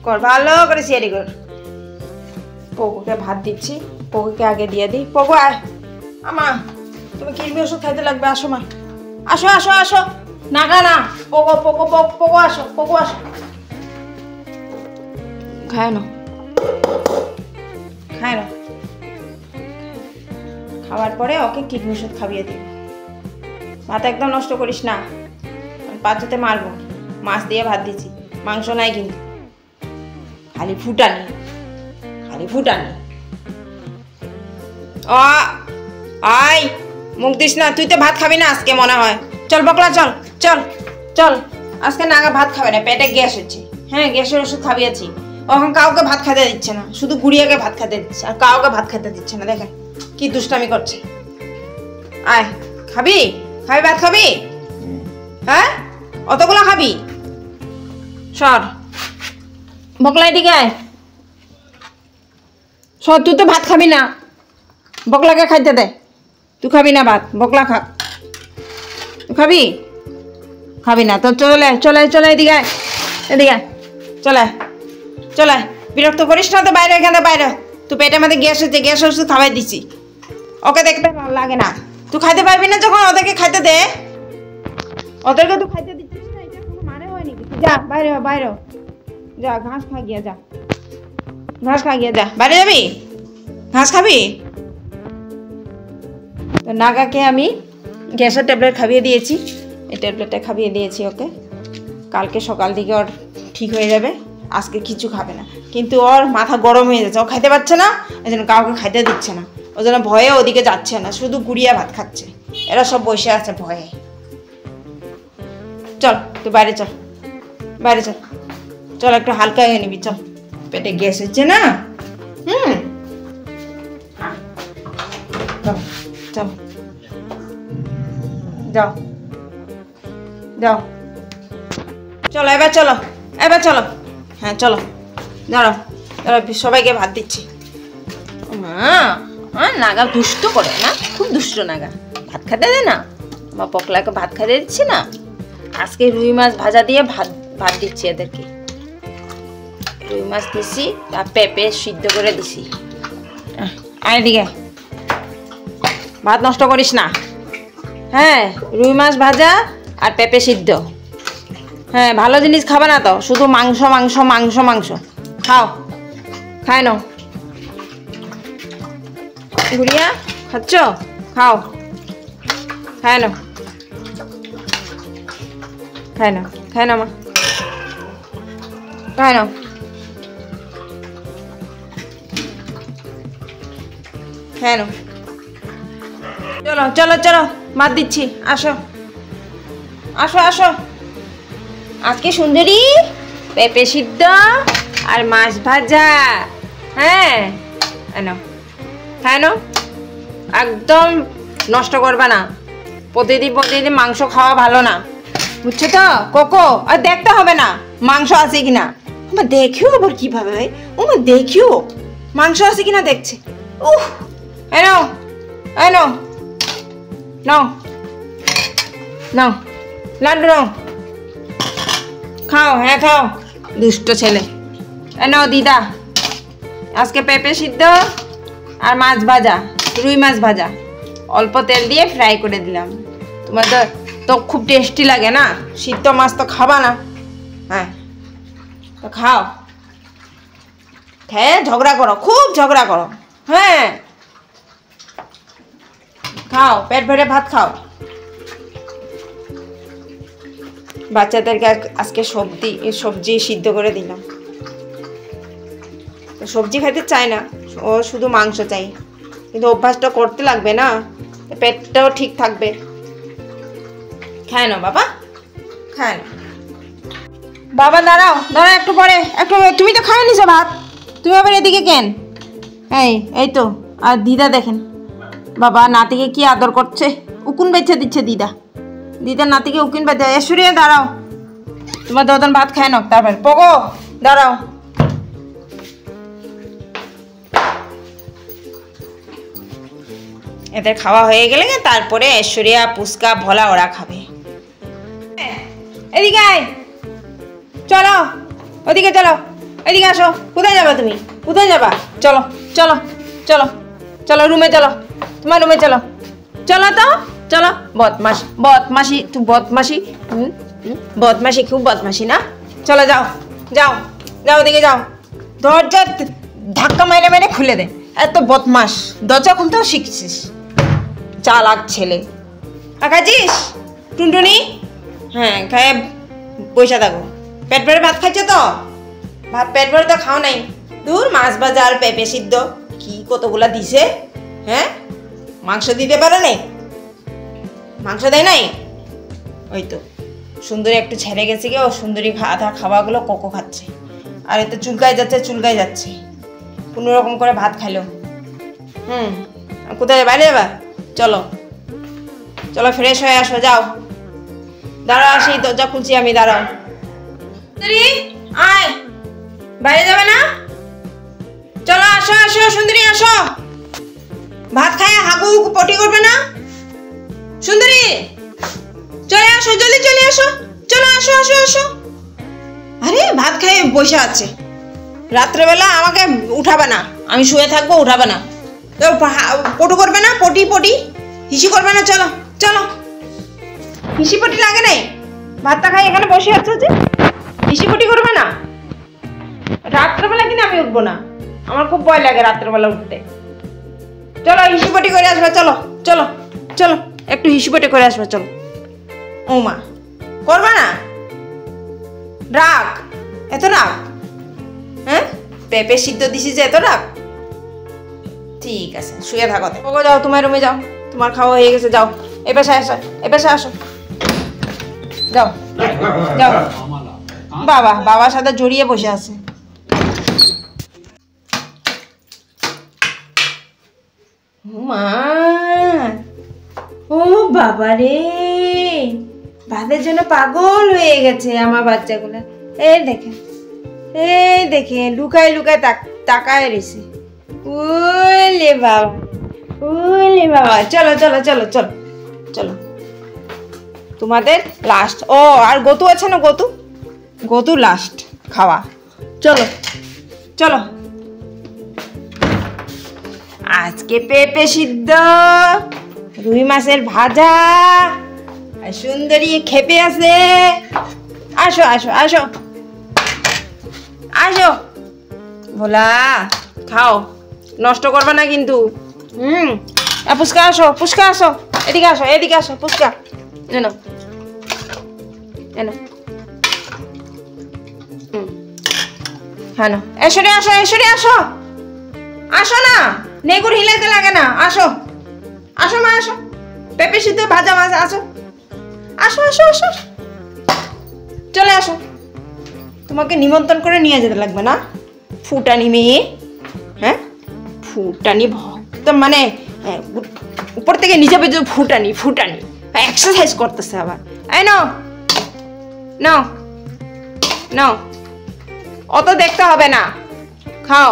কর ভালো করে সিআইডি কর। পগুকে ভাত দিচ্ছি, পগুকে আগে দিয়ে দিই। পগু আয়, আমা তুমি কিডনি ওষুধ খাইতে লাগবে, আসো মা, আসো আসো আসো। নাগা না, পগো পগো পগো আসো, পগো আসো, খায় না, খায় না। খাওয়ার পরে ওকে কিডনি ওষুধ খাইয়ে দিই। ভাত একদম নষ্ট করিস না, পাঁচতে মারবো। মাছ দিয়ে ভাত দিচ্ছি, মাংস নাই কিন্তু, খালি ফুটানি, খালি ফুটানি। আয় মুখ দিস না, তুই তো ভাত খাবি না আজকে মনে হয়। চল বকলা চল চল চল, আজকে নাগা ভাত খাবে না, পেটে গ্যাস হচ্ছে। হ্যাঁ গ্যাসের ওষুধ খাবিয়েছি, এখন কাউকে ভাত খেতে দিচ্ছে না, শুধু গুড়িয়াকে ভাত খেতে দিচ্ছে, আর কাউকে ভাত খেতে দিচ্ছে না। দেখেন কি দুষ্টামি করছে। আয় খাবি, খাবি ভাত খাবি? হ্যাঁ, অতগুলো খাবি? সর বকলাই দিকে আয়, সর। তুই তো ভাত খাবি না, বকলাকে খাইতে দে। তুই খাবি না ভাত, বকলা খা। তুই খাবি? খাবি না তো চলে চলে চলে এদিকে আয়, এদিকে চলে চলে। বিরক্ত করিস না তো, বাইরে এখানে বাইরে। তুই পেটের মধ্যে গ্যাস হচ্ছে, গ্যাস ওষুধ খাওয়াই দিছি। ওকে দেখতে ভালো লাগে না। তুই খাইতে পারবি না যখন ওদেরকে খাইতে দে। ওদেরকে তুই খাইতে দিচ্ছিস না, এটা কোনো মানে হয় নাকি? যা বাইরে বাইরে যা, ঘাস খা গিয়া যা, ঘাস খা গিয়া যা। বাইরে যাবি? ঘাস খাবি? তো নাগাকে আমি গ্যাসের ট্যাবলেট খাইয়ে দিয়েছি, এই ট্যাবলেটটা খাইয়ে দিয়েছি ওকে। কালকে সকাল দিকে ওর ঠিক হয়ে যাবে। আজকে কিছু খাবে না, কিন্তু ওর মাথা গরম হয়ে যাচ্ছে, ও খাইতে পারছে না, এই জন্য কাউকে খাইতে দিচ্ছে না। ওই জন্য ভয়ে ওদিকে যাচ্ছে না, শুধু গুড়িয়া ভাত খাচ্ছে। এরা সব বসে আছে ভয়ে। চল তুই বাইরে চল, বাইরে চল, চল একটু হালকা হয়ে নিবি, চল। পেটে গ্যাস হচ্ছে না। চল চল, যাও যাও, চলো এবার চলো, এবার চলো। হ্যাঁ চলো, দাঁড়াও দাঁড়াও, সবাইকে ভাত দিচ্ছি। হ্যাঁ নাগা দুষ্ট করে না, খুব দুষ্ট নাগা। ভাত খেতে দে না, আমার পকলাকে ভাত খেতে দিচ্ছি না। আজকে রুই মাছ ভাজা দিয়ে ভাত ভাত দিচ্ছি এদেরকে। রুই মাছ দিছি আর পেঁপে সিদ্ধ করে দিছি। আয় এদিকে, ভাত নষ্ট করিস না। হ্যাঁ, রুই মাছ ভাজা আর পেঁপে সিদ্ধ। হ্যাঁ, ভালো জিনিস খাবে না তো, শুধু মাংস মাংস মাংস মাংস খাও। খায় নাও গুড়িয়া, খাচ্ছ? খাও, খায় নাও, খায় নাও, খায় নাও মা, খায় নাও, খায় নাও। চলো চলো চলো, ভাত দিচ্ছি, আসো আসো আসো। আজকে সুন্দরী পেঁপে সিদ্ধ আর মাছ ভাজা। হ্যাঁ এনো, হ্যাঁ নো, একদম নষ্ট করবা না। প্রতিদিন প্রতিদিন মাংস খাওয়া ভালো না, বুঝছো তো কোকো? আর দেখতে হবে না মাংস আছে কিনা। আমার দেখিও আবার কিভাবে, আমার দেখিও মাংস আছে কিনা দেখছে। উহ, এনো এনো, নাও নাও লাড্ডু নাও, খাও। হ্যাঁ খাও, দুষ্ট ছেলে। নাও দিদা, আজকে পেঁপে সিদ্ধ আর মাছ ভাজা, রুই মাছ ভাজা, অল্প তেল দিয়ে ফ্রাই করে দিলাম। তোমার তো খুব টেস্টি লাগে না, সিদ্ধ মাছ তো খাবা না। হ্যাঁ তো খাও, খেয়ে ঝগড়া করো, খুব ঝগড়া করো। হ্যাঁ খাও, পেট ভরে ভাত খাও। বাচ্চাদেরকে আজকে সবজি সিদ্ধ করে দিলাম। সবজি খেতে চায় না, ও শুধু মাংস চাই, কিন্তু অভ্যাসটা করতে লাগবে না, পেটটাও ঠিক থাকবে। খায় না বাবা, খায় না বাবা। দাঁড়াও দাঁড়াও, একটু পরে, একটু। তুমি তো খায় নিছো ভাত, তুমি আবার এদিকে কেন? এই তো। আর দিদা দেখেন বাবা নাতিকে কি আদর করছে, উকুন বেছে দিচ্ছে দিদা। দিদা নাতিকে উকুন বেঁধে। এসুরিয়ে দাঁড়াও, তোমার দোদন ভাত খায় না, তারপর পগো দাঁড়াও। এদের খাওয়া হয়ে গেলে তারপরে ঐশ্বরিয়া, পুষ্কা, ভোলা ওরা খাবে। এদিকে আয়, চলো ওদিকে চলো, এদিকে আসো। কোথায় যাবা তুমি, কোথায় যাবা? চলো চলো চলো চলো, রুমে চলো, তোমার রুমে চলো, চলো তো চলো। বদমাস, বদমাসি, তুই বদমাসি, বদমাসি, খুব বদমাসি না। চলো যাও যাও যাও, ওদিকে যাও। দরজা ধাক্কা মাইরে মাইরে খুলে দে, এত বদমাস। দরজা খুলতেও শিখছিস, চালাক ছেলে। খাচ্ছিস টুনটুনি? হ্যাঁ খায় পয়সা থাকো। পেট ভরে ভাত খাচ্ছ তো? ভাত পেট ভরে তো খাও নাই। দূর, মাছ ভাজা আর পেঁপে সিদ্ধ কি কতগুলা দিছে। হ্যাঁ, মাংস দিতে পারে নাই, মাংস দেয় নাই। ওই তো সুন্দরী একটু ছেড়ে গেছে, কি ও সুন্দরী আধা খাওয়াগুলো কোকো খাচ্ছে। আর এতে চুলকায় যাচ্ছে কোনো রকম করে ভাত খাইলো। কোথায় বাইরে যাবা? চলো চলো ফ্রেশ হয়ে আসো, যাও। দাঁড়াও, আসি, দরজা খুলছি আমি, দাঁড়াও। আয়, বাইরে যাবে না? চলো আসো আসো সুন্দরী, আসো। ভাত খায় হাগু পটি করবে না? সুন্দরী চলে আসো, জলদি চলে আসো, চলো আসো আসো আসো। আরে ভাত খেয়ে বসে আছে, রাত্রেবেলা আমাকে উঠাবে না, আমি শুয়ে থাকবো, উঠাবে না। তো পটু করবে না, পটি হিসি করবে না? চলো চলো, হিসি পটি লাগে নাই, ভাতটা খাই এখানে বসে আছো যে, হিসি পটি করবে না? রাত্রেবেলা কিন্তু আমি উঠবো না, আমার খুব ভয় লাগে রাত্রেবেলা উঠতে। চলো হিসি পটি করে আসবে, চলো চলো চলো, একটু হিসি পটি করে আসবে, চলো। ও মা, করবে না? রাগ, এত রাগ? হ্যাঁ, পেঁপে সিদ্ধ দিছি যে এত রাগ? ঠিক আছে, শুয়ে থাকো। যাও তোমার রুমে যাও, তোমার খাওয়া হয়ে গেছে, যাও। এ পাশে আসো, এ পাশে আসো, যাও যাও। বাবার সাথে জড়িয়ে বসে আছে। মা, ও বাবা রে, ভাতের জন্য পাগল হয়ে গেছে আমার বাচ্চাগুলো। এই দেখে লুকায় তাকায় রয়েছে। ওলে বাবা, চলো চলো চলো চলো চলো, তোমাদের লাস্ট। ও আর গতু আছে না, গতু লাস্ট খাওয়া। চলো চলো, আজকে পেঁপে সিদ্ধ, রুই মাছের ভাজা, আর সুন্দরী খেপে আছে। আসো আসো আসো আসো, ভোলা খাও, নষ্ট করবে না কিন্তু। পুচকা আসো, এদিকে আসো পুচকা, এনো হ্যাঁ, এসরে আসো না, নেগুর হিলাইতে লাগে না, আসো মা, আসো। পেঁপে সিদ্ধ ভাজা মাছ, আসো চলে আসো। তোমাকে নিমন্ত্রণ করে নিয়ে যেতে লাগবে না, ফুটানি মেয়ে। হ্যাঁ, ফুটানি ভক্ত, মানে উপর থেকে নিচে পর্যন্ত ফুটানি এক্সারসাইজ করতেছে আবার। এই নাও, অত দেখতে হবে না, খাও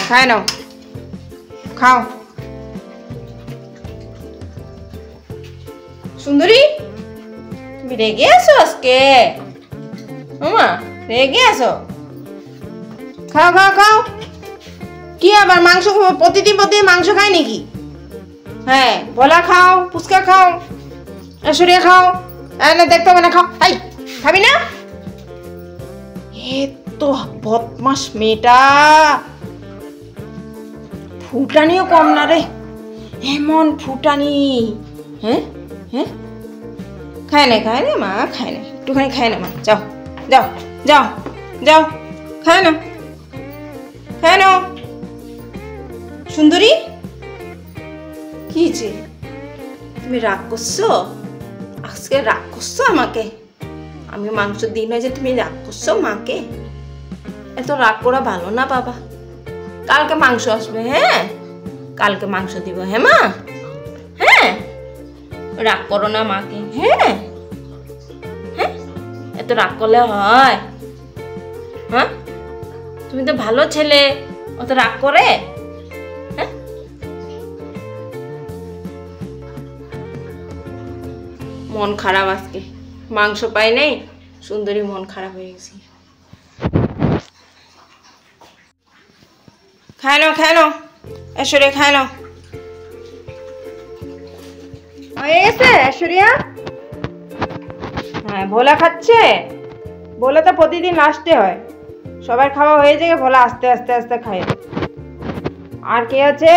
খায় নাও, খাও। সুন্দরী, তুমি রেগে আছো আজকে? মামা রেগে আছো? খাও। কি আবার মাংস, প্রতিদিন মাংস খায় নাকি? হ্যাঁ, ভোলা খাও, পুচকা খাও, ঐশ্বরিয়া খাও, না দেখতে হবে না, খাও। এই খাবি না? তো বদমাস মেয়েটা, ফুটানিও কম না রে, এমন ফুটানি। হ্যাঁ, খায় না মা, খায় না, একটুখানি খায় না মা, যাও খায় না। সুন্দরী, কি যে তুমি রাগ করছো? আজকে রাগ করছো আমাকে? আমি মাংস দিই না যে তুমি রাগ করছো মাকে? এত রাগ করা ভালো না বাবা। কালকে মাংস আসবে, হ্যাঁ, কালকে মাংস দিব। হ্যাঁ মা, হ্যাঁ, রাগ করো না মাকে। হ্যাঁ, এত রাগ করলে হয়? হ্যাঁ, তুমি তো ভালো ছেলে, অত রাগ করে? হ্যাঁ, মন খারাপ আজকে, মাংস পাই নাই, সুন্দরী মন খারাপ হয়ে গেছে। খায় নাও, ঐশ্বরিয়া খায় নাও। হয়ে গেছে ঐশ্বরিয়া? হ্যাঁ, ভোলা খাচ্ছে। ভোলা তো প্রতিদিন লাস্টে হয়, সবার খাওয়া হয়ে যায়, ভোলা আস্তে খায়। আর কে আছে?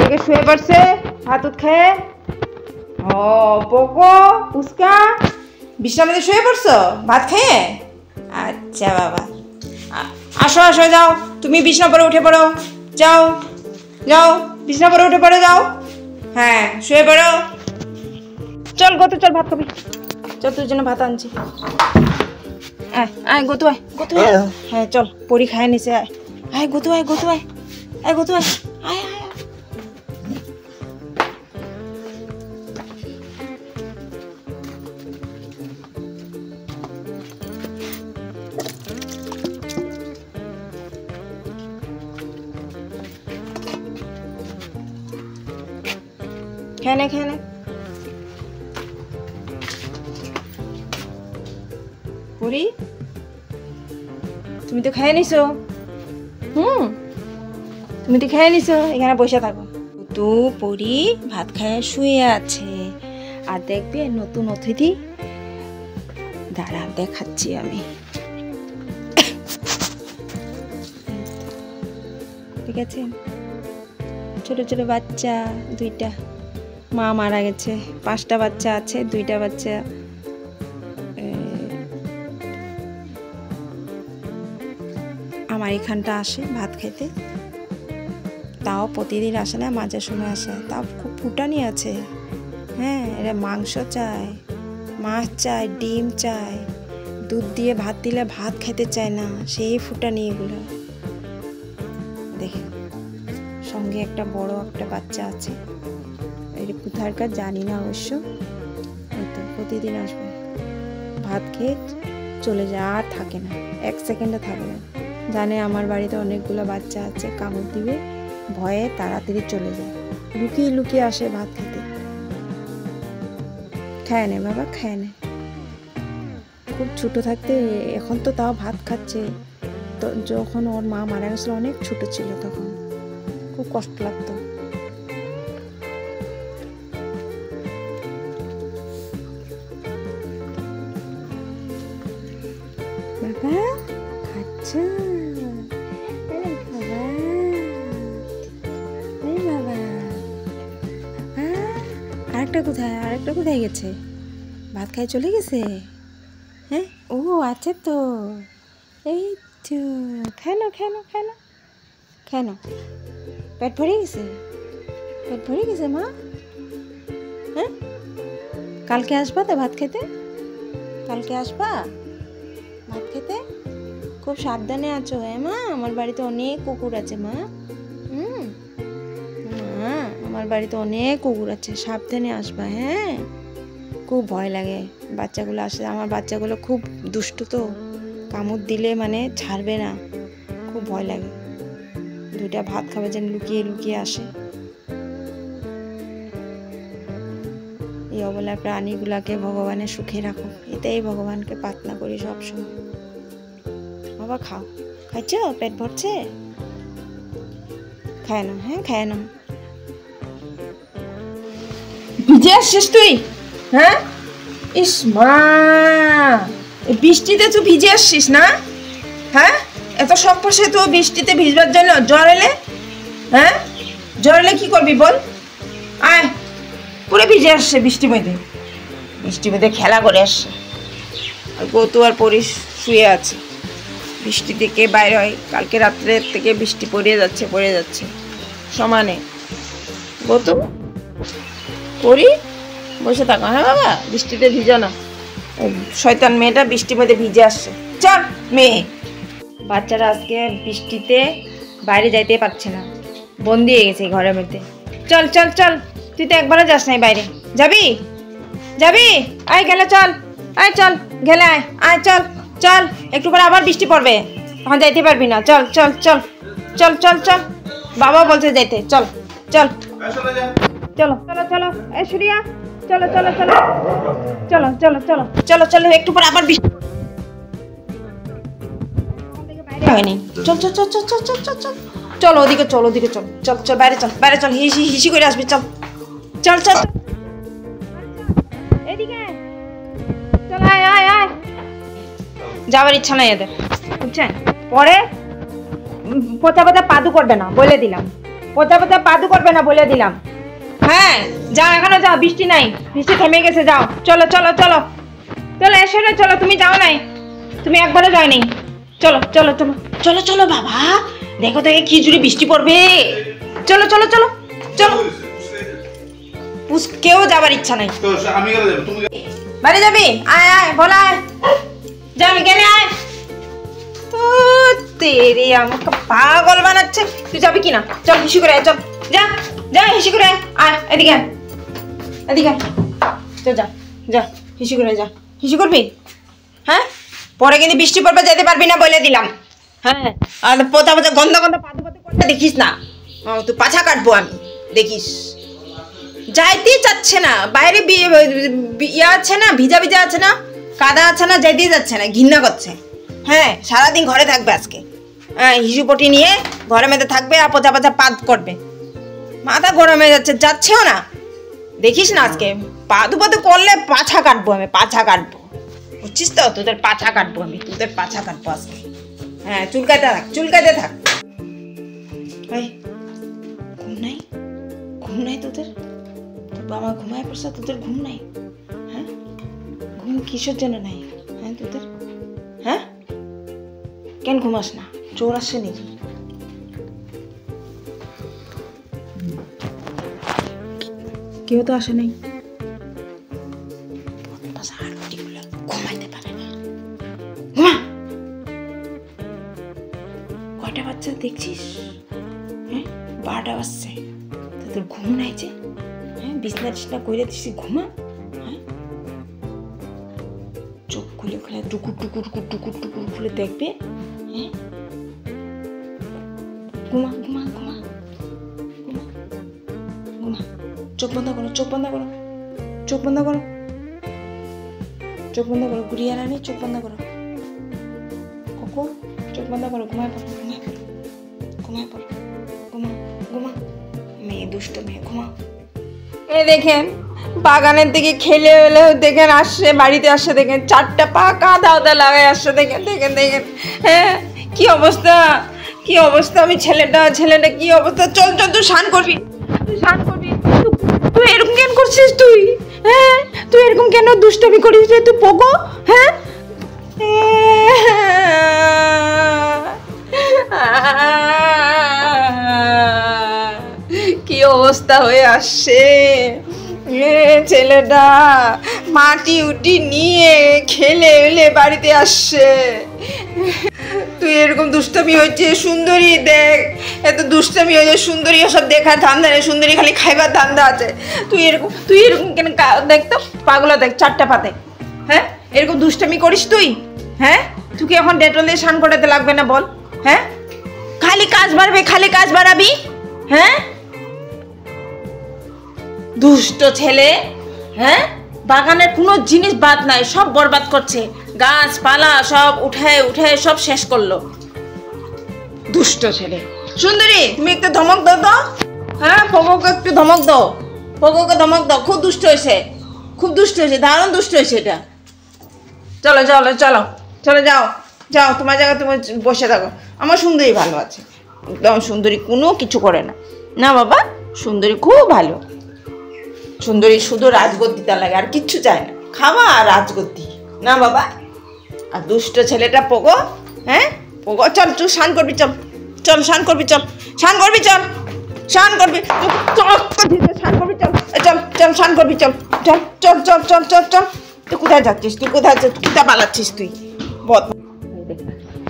কে শুয়ে পড়ছে ভাত খেয়ে? ও পোকো, পুচকা বিশ্রামে শুয়ে পড়ছো ভাত খেয়ে? আচ্ছা বাবা, আসো যাও, তুমি বিছনা পরে উঠে পড়ো, যাও বিছনা পরে উঠে পড়ে যাও। হ্যাঁ, শুয়ে পড়ো। চল ভাত খাবি, চল তোর জন্য ভাত আনছি। আয় আয় গোতু আয় গোতু আয় হ্যাঁ চল পরি খায় নিছে আয় আয় গোতু আয় গোতু আয় আয় গোতু আয় আয় আয় খেয়ে নে পরি তুমি তো খেয়ে নিছো তুমি তো খেয়ে নিছো এখানে বসে থাকো তো পরি ভাত খায় শুয়ে আছে আর দেখবে নতুন অতিথি দাঁড়া দেখাচ্ছি আমি ঠিক আছে ছোট ছোট বাচ্চা দুইটা মা মারা গেছে 5টা বাচ্চা আছে 2টা বাচ্চা আমার এখানটা আসে ভাত খেতে তাও প্রতিদিন আসে না মাঝে সময় আসে তাও খুব ফুটানি আছে হ্যাঁ এরা মাংস চায় মাছ চায় ডিম চায় দুধ দিয়ে ভাত দিলে ভাত খেতে চায় না সেই ফুটানি এগুলো দেখে সঙ্গে একটা বড় একটা বাচ্চা আছে এটা কোথাকার জানি না অবশ্য হয়তো প্রতিদিন আসবে ভাত খেয়ে চলে যায় আর থাকে না 1 সেকেন্ডে থাকে না জানে আমার বাড়িতে অনেকগুলো বাচ্চা আছে কামড় দিবে ভয়ে তাড়াতাড়ি চলে যায় লুকিয়ে লুকিয়ে আসে ভাত খেতে খায় নে বাবা খায় নে খুব ছোট থাকতে এখন তো তাও ভাত খাচ্ছে তো যখন ওর মা মারা গেছিল অনেক ছোট ছিল তখন খুব কষ্ট লাগতো বাবা খাচ্ছ আরেকটা কোথায় গেছে ভাত খাই চলে গেছে হ্যাঁ ও আছে তো এই তো কেন পেট ভরে গেছে মা হ্যাঁ কালকে আসবা তো ভাত খেতে খুব সাবধানে আছো হ্যাঁ মা আমার বাড়িতে অনেক কুকুর আছে মা আমার বাড়িতে অনেক কুকুর আছে সাবধানে আসবা হ্যাঁ খুব ভয় লাগে বাচ্চাগুলো আসলে আমার বাচ্চাগুলো খুব দুষ্টু তো কামড় দিলে মানে ছাড়বে না খুব ভয় লাগে 2টা ভাত খাবে যেন লুকিয়ে লুকিয়ে আসে এই অবলা প্রাণীগুলাকে ভগবানের সুখে রাখো এটাই ভগবানকে প্রার্থনা করি সবসময় বাবা খাইছ পেট ভরছে খায় না হ্যাঁ খায় না ভিজে আসছিস তুই হ্যাঁ ইস মা বৃষ্টিতে তুই ভিজে আসছিস না হ্যাঁ এত শখ পড়ছে তো বৃষ্টিতে ভিজবার জন্য জ্বর এলে কি করবি বল আয় পুরো ভিজে আসছে বৃষ্টির মধ্যে খেলা করে আসছে আর গতু আর পরি শুয়ে আছে বৃষ্টি থেকে বাইরে হয় কালকে রাত্রে থেকে বৃষ্টি পড়ে যাচ্ছে সমানে গতু পরি বসে থাকো হ্যাঁ বাবা বৃষ্টিতে ভিজো না শয়তান মেয়েটা বৃষ্টির মধ্যে ভিজে আসছে চল মেয়ে বাচ্চারা আজকে বৃষ্টিতে বাইরে যাইতে পারছে না বন্দি হয়ে গেছে ঘরের মধ্যে চল তুই তো একবারও যাস নাই বাইরে যাবি আয় গেলে চল গেলে আয় চল একটু পরে আবার বৃষ্টি পড়বে তখন যাইতে পারবি না চল বাবা বলছে যাইতে চল এই সুরিয়া চলো একটু পরে আবার বৃষ্টি হয়নি চল ওদিকে চল বাইরে চল হিসি করে আসবি চল এদিকে চল আয় যাওয়ার ইচ্ছা নাই এদের বুঝছেন পরে পোতা পাদু করবে না বলে দিলাম হ্যাঁ যাও এখনো যাও বৃষ্টি নাই বৃষ্টি থেমে গেছে যাও চলো এসো না চলো তুমি যাও নাই তুমি একবারও যাও নাই চলো বাবা দেখো তো কি জুড়ে বৃষ্টি পড়বে চলো কেউ যাবার ইচ্ছা নাই বাড়ি যাবি আয় বল আয় যাবি গেলে আয় রে, আমাকে পাগল বানাচ্ছে। তুই যাবি কিনা? চল হিসু করে আয়, চল যা যা হিসু করে আয়, এদিকে এদিকে চল, যা যা হিসু করে যা। হিসু করবি? হ্যাঁ, পরে কিন্তু বৃষ্টি পড়বে, যেতে পারবি না বলে দিলাম। হ্যাঁ, আর পোতা পোতা গন্ধ গন্ধ পাতে পাতে করতে দেখিস না, তুই পাছা কাটবো আমি, দেখিস। যাইতেই চাচ্ছে না, বাইরে ইয়ে আছে না, ভিজা ভিজা আছে না, কাদা আছে না, যাইতেই যাচ্ছে না, ঘৃণা করছে। হ্যাঁ, সারাদিন ঘরে থাকবে আজকে। হ্যাঁ, হিসুপটি নিয়ে ঘরের মধ্যে থাকবে আর পচা পচা পাত করবে। মাথা গরম হয়ে যাচ্ছে, যাচ্ছেও না, দেখিস না। আজকে পাদু পাদু করলে পাছা কাটবো আমি, পাছা কাটবো, বুঝছিস তো? তোদের পাছা কাটবো আমি, তোদের পাছা কাটবো আজকে। হ্যাঁ, চুলকাইতে থাক, চুলকাইতে থাক। ঘুম নাই, ঘুম নাই তোদের? বাবা ঘুমায় পড়ছে, তোদের ঘুম নাই? হ্যাঁ, ঘুম কিসের জন্য নাই? হ্যাঁ তোদের, হ্যাঁ কেন ঘুমাস না? চোর আসছে নাকি? কেউ তো আসে নাই। ঘুমাইতে পারে না, ঘুমা। কয়টা বাচ্চা দেখছিস? হ্যাঁ, 12টা বাজছে, তোদের ঘুম নাই যে? হ্যাঁ, বিছনা টিছনা করে দিচ্ছি, ঘুমা। হ্যাঁ, চোখ খুলে খুলে টুকুর টুকুর টুকুর টুকুর খুলে দেখবে। হ্যাঁ, ঘুমা ঘুমা ঘুমা ঘুমা ঘুমা। চোখ বন্ধ করো, চোখ বন্ধ করো, চোখ বন্ধ করো, চোখ বন্ধ করো। গুড়িয়া রানী, চোখ বন্ধ করো। কোকো, চোখ বন্ধ করো, ঘুমায় পড়ো, ঘুমায় পড়ো, ঘুমায় পড়ো, ঘুমা ঘুমা। মেয়ে, দুষ্ট মেয়ে, ঘুমা। এই দেখেন, বাগানের দিকে খেলে এলে দেখেন আসছে, বাড়িতে আসছে দেখেন, 4টা পা কাদা ওদা লাগাই আসছে, দেখেন দেখেন দেখেন। হ্যাঁ, কি অবস্থা, কি অবস্থা। আমি ছেলেটা কি অবস্থা। চল চল, তুই স্নান করবি, তুই স্নান করবি। তুই এরকম কেন করছিস? তুই হ্যাঁ, তুই এরকম কেন দুষ্টমি করিস রে তুই পোগো? হ্যাঁ, কি অবস্থা হয়ে আসছে ছেলেটা। মাটি উটি নিয়ে খেলে এলে বাড়িতে আসছে। তুই এরকম দুষ্টমি হয়েছে? সুন্দরী দেখ, এত দুষ্টমি হয়েছে, সুন্দরী সব দেখার ধান্দা নেই, সুন্দরী খালি খাইবার ধান্দা আছে। তুই এরকম কেন? দেখ তো পাগলা, দেখ 4টা পাতে। হ্যাঁ, এরকম দুষ্টমি করিস তুই? হ্যাঁ, তুই কি এখন ডেটল দিয়ে স্নান করাতে লাগবে না বল? হ্যাঁ, খালি কাজ বাড়বে, খালি কাজ বাড়াবি। হ্যাঁ, দুষ্ট ছেলে। হ্যাঁ, বাগানের কোনো জিনিস বাদ নাই, সব বরবাদ করছে, গাছপালা সব উঠায় উঠায় সব শেষ করলো। দুষ্ট ছেলে। সুন্দরী, তুমি একটু ধমক দাও তো। হ্যাঁ, পগোকে একটু ধমক দাও, পগোকে ধমক দাও। খুব দুষ্ট হয়েছে, খুব দুষ্ট হয়েছে, দারুণ দুষ্ট হয়েছে এটা। চলো চলো চলো চলো, যাও যাও, তোমার জায়গায় তুমি বসে থাকো। আমার সুন্দরী ভালো আছে, একদম সুন্দরী কোনো কিছু করে না। না বাবা, সুন্দরী খুব ভালো। সুন্দরী শুধু রাজগদ্দিটা লাগে, আর কিচ্ছু চায় না, খাওয়া আর রাজগদ্দি। না বাবা, আর দুষ্ট ছেলেটা পোগো। হ্যাঁ পোগো, চল তুই স্নান করবি, চল চল স্নান করবি, চল স্নান করবি, চল স্নান করবি, স্নান করবি, চল চল চল স্নান করবি, চল চল চল চল চল চল চল। তুই কোথায় যাচ্ছিস? তুই কোথায় কোথায় পালাচ্ছিস তুই?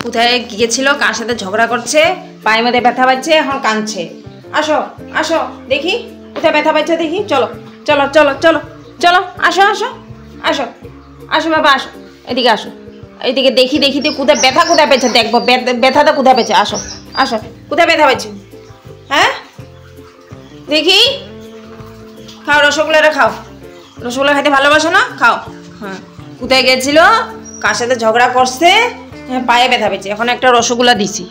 কোথায় গিয়েছিল, কার সাথে ঝগড়া করছে, পায়ের মধ্যে ব্যথা পাচ্ছে, এখন কাঁদছে। আসো আসো দেখি, কোথায় ব্যথা পাচ্ছে দেখি। চলো চলো চলো চলো চলো, আসো আসো আসো আসো বাবা, আসো এদিকে, আসো এদিকে, দেখি দেখি তুই কোথায় ব্যথা, কোথায় পেয়েছে দেখবো, ব্যথাটা কোথায় পেয়েছে। আসো আসো, কোথায় ব্যথা পেয়েছে? হ্যাঁ দেখি, খাও রসগোল্লাটা খাও, রসগোল্লা খাইতে ভালোবাসো না? খাও। হ্যাঁ, কোথায় গেছিল, কার সাথে ঝগড়া করছে, হ্যাঁ পায়ে ব্যথা পেয়েছে, এখন একটা রসগোল্লা দিছি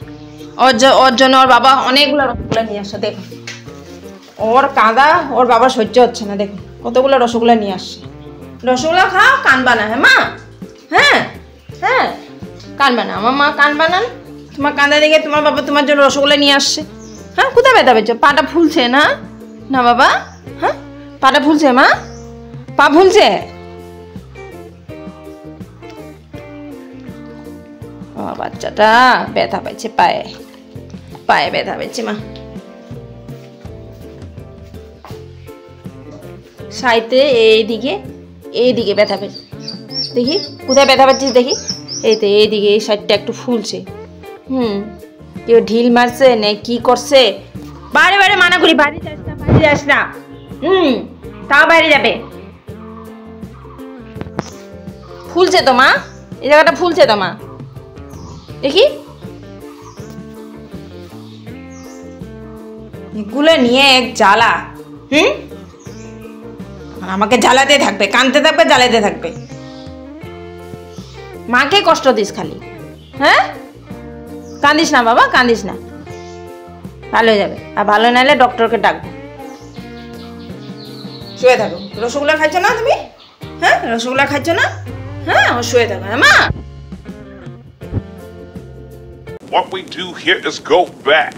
ওর জন্য। ওর বাবা অনেকগুলো রসগোল্লা নিয়ে আসছে, দেখো ওর কাঁদা, ওর বাবা সহ্য হচ্ছে না, দেখো কতগুলো রসগোল্লা নিয়ে আসছে। রসগোল্লা খাও, কানবা না। হ্যাঁ মা, হ্যাঁ হ্যাঁ কানবা না, আমার মা কানবা না। তোমার কাঁদা দেখে তোমার বাবা তোমার জন্য রসগোল্লা নিয়ে আসছে। হ্যাঁ, কোথায় ব্যথা পেয়েছো? পাটা ফুলছে না? না বাবা, হ্যাঁ পাটা ফুলছে মা, পা ফুলছে। বাচ্চাটা ব্যথা পাইছে, পায়ে পায়ে ব্যথা পেয়েছে মা। সাইডে এইদিকে ব্যথা পেয়েছে, দেখি কোথায় ব্যথা পাচ্ছিস দেখি। এই তো এইদিকে, এই সাইডটা একটু ফুলছে, কেউ ঢিল মারছে না কি করছে? বারে বারে মানা করি বাড়ি যাস না, বাড়ি যাস না। তাও বাইরে যাবে। ফুলছে তো মা, এই জায়গাটা ফুলছে তো মা, দেখি। এগুলো নিয়ে এক জ্বালা। আমাকে জ্বালাতে থাকবে, কানতে থাকবে, জ্বালাতে থাকবে। মাকে কষ্ট দিস খালি। হ্যাঁ, কান্দিস না বাবা, কান্দিস না, ভালো হয়ে যাবে। আর ভালো নাহলে ডক্টরকে ডাকবো। শুয়ে থাকো। রসগোল্লা খাইছ না তুমি? হ্যাঁ, রসগোল্লা খাইছ না? হ্যাঁ, শুয়ে থাকো। হ্যাঁ মা। What we do here is go back.